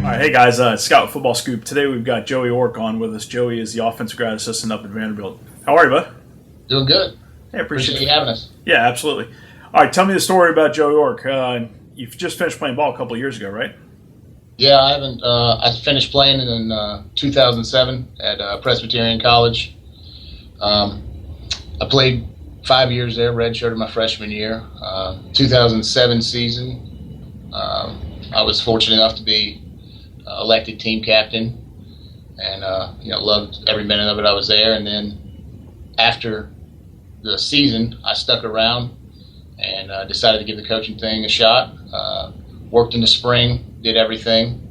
All right, hey guys, Scout Football Scoop. Today we've got Joey Orck on with us. Joey is the offensive grad assistant up at Vanderbilt. How are you, bud? Doing good. Yeah, Appreciate you having us. Yeah, absolutely. All right, tell me the story about Joey Orck. You've just finished playing ball a couple of years ago, right? Yeah, I haven't. I finished playing in 2007 at Presbyterian College. I played 5 years there, redshirted my freshman year. 2007 season, I was fortunate enough to be elected team captain, and loved every minute of it. I was there, and then after the season, I stuck around and decided to give the coaching thing a shot. Worked in the spring, did everything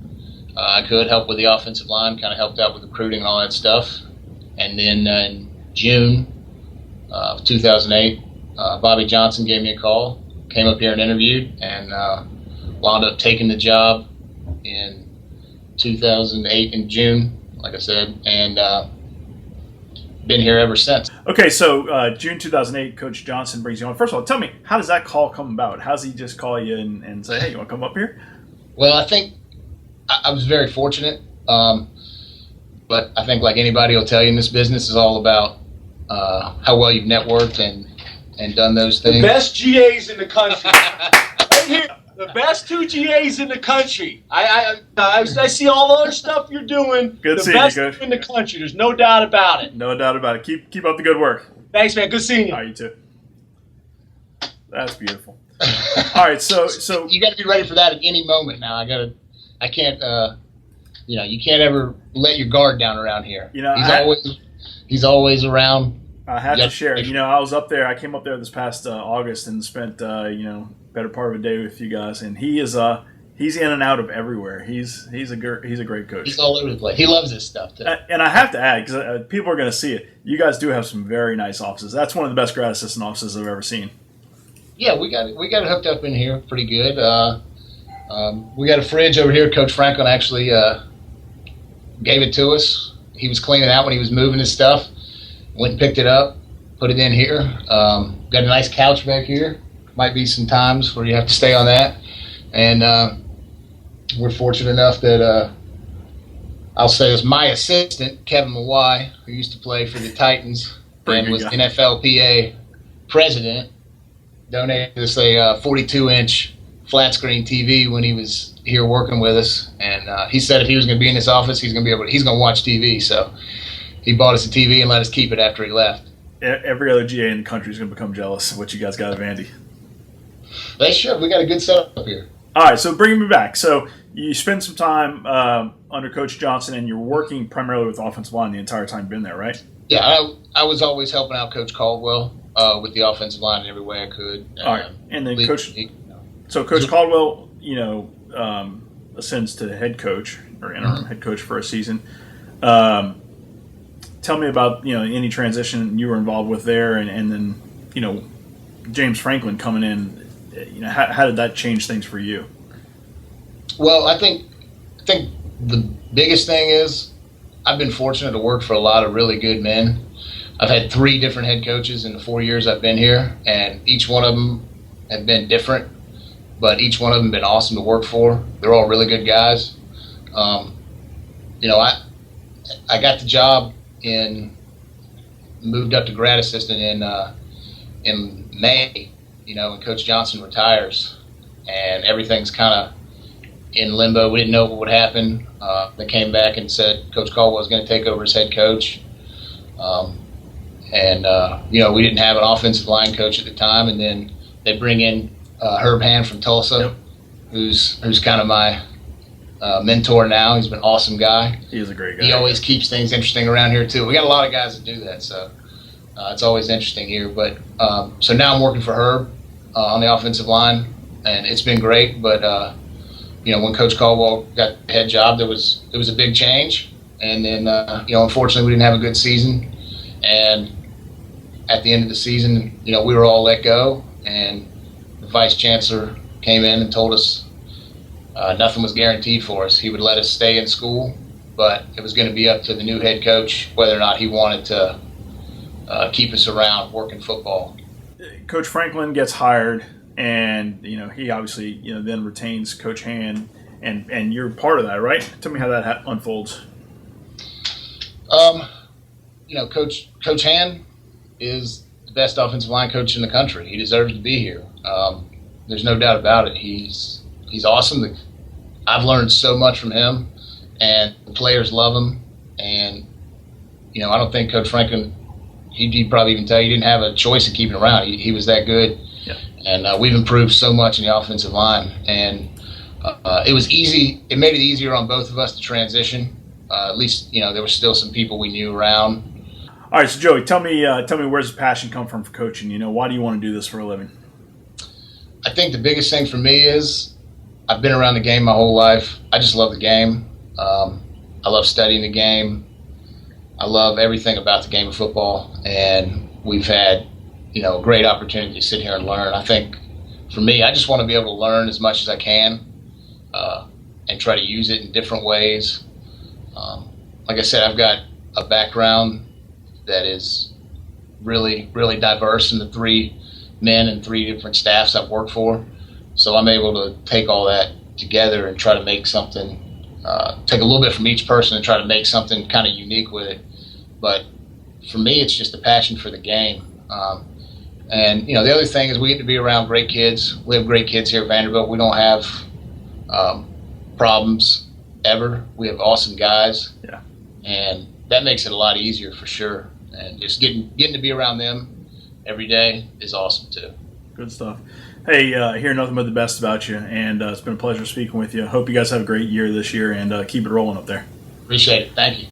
I could, help with the offensive line, kind of helped out with recruiting and all that stuff. And then in June of 2008, Bobby Johnson gave me a call, came up here and interviewed, and wound up taking the job in 2008 in June, like I said, and been here ever since. Okay, so June 2008, Coach Johnson brings you on. First of all, tell me, how does that call come about? How does he just call you and say, hey, you want to come up here? Well, I think I was very fortunate, but I think like anybody will tell you in this business is all about how well you've networked and done those things. The best GAs in the country. Right here. The best two GAs in the country. I see all the other stuff you're doing. Good the seeing you, best Coach. in the country. There's no doubt about it. No doubt about it. Keep up the good work. Thanks, man. Good seeing you. All right, you too. That's beautiful. All right, so You got to be ready for that at any moment. Now I can't. You can't ever let your guard down around here. He's always around. I have to share. I was up there. I came up there this past August and spent better part of a day with you guys. And he's in and out of everywhere. He's a great coach. He's all over the place. He loves this stuff too. And I have to add, because people are going to see it, you guys do have some very nice offices. That's one of the best grad assistant offices I've ever seen. Yeah, we got it hooked up in here pretty good. We got a fridge over here. Coach Franklin actually gave it to us. He was cleaning out when he was moving his stuff. Went and picked it up, put it in here. Got a nice couch back here. Might be some times where you have to stay on that. And we're fortunate enough that I'll say as my assistant, Kevin Mawai, who used to play for the Titans and was NFLPA president, donated us a 42-inch flat screen TV when he was here working with us. And he said if he was going to be in this office, he's going to watch TV. So he bought us a TV and let us keep it after he left. Every other GA in the country is going to become jealous of what you guys got at Vandy. They should. We got a good setup up here. All right, so bringing me back. So you spend some time under Coach Johnson, and you're working primarily with the offensive line the entire time you've been there, right? Yeah, I was always helping out Coach Caldwell with the offensive line in every way I could. All right, and then Coach Caldwell, ascends to head coach or interim head coach for a season. Tell me about any transition you were involved with there, and then James Franklin coming in. How did that change things for you? Well, I think the biggest thing is I've been fortunate to work for a lot of really good men. I've had 3 different head coaches in the 4 years I've been here, and each one of them have been different, but each one of them been awesome to work for. They're all really good guys. I got the job moved up to grad assistant in May. When Coach Johnson retires, and everything's kind of in limbo. We didn't know what would happen. They came back and said Coach Caldwell was going to take over as head coach. We didn't have an offensive line coach at the time, and then they bring in Herb Hand from Tulsa, who's kind of my mentor now. He's been an awesome guy. He's a great guy. He always keeps things interesting around here too. We got a lot of guys that do that, so it's always interesting here. But so now I'm working for Herb on the offensive line, and it's been great. But when Coach Caldwell got the head job, it was a big change. And then unfortunately, we didn't have a good season. And at the end of the season, we were all let go, and the vice chancellor came in and told us nothing was guaranteed for us. He would let us stay in school, but it was going to be up to the new head coach whether or not he wanted to keep us around working football. Coach Franklin gets hired, and he obviously then retains Coach Hand, and you're part of that, right? Tell me how that unfolds. Coach Hand is the best offensive line coach in the country. He deserves to be here. There's no doubt about it. He's awesome. I've learned so much from him, and the players love him. And I don't think Coach Franklin, he'd probably even tell you, he didn't have a choice in keeping him around. He was that good. Yeah. And we've improved so much in the offensive line. And it was easy. It made it easier on both of us to transition. At least, there were still some people we knew around. All right, so Joey, tell me where's the passion come from for coaching? Why do you want to do this for a living? I think the biggest thing for me is I've been around the game my whole life. I just love the game. I love studying the game. I love everything about the game of football, and we've had, a great opportunity to sit here and learn. I think for me, I just want to be able to learn as much as I can and try to use it in different ways. Like I said, I've got a background that is really, really diverse in the 3 men and 3 different staffs I've worked for. So I'm able to take all that together and try to make something, take a little bit from each person and try to make something kind of unique with it. But for me, it's just a passion for the game. And the other thing is we get to be around great kids. We have great kids here at Vanderbilt. We don't have problems ever. We have awesome guys. Yeah. And that makes it a lot easier for sure. And just getting to be around them every day is awesome too. Good stuff. Hey, I hear nothing but the best about you, and it's been a pleasure speaking with you. Hope you guys have a great year this year, and keep it rolling up there. Appreciate it. Thank you.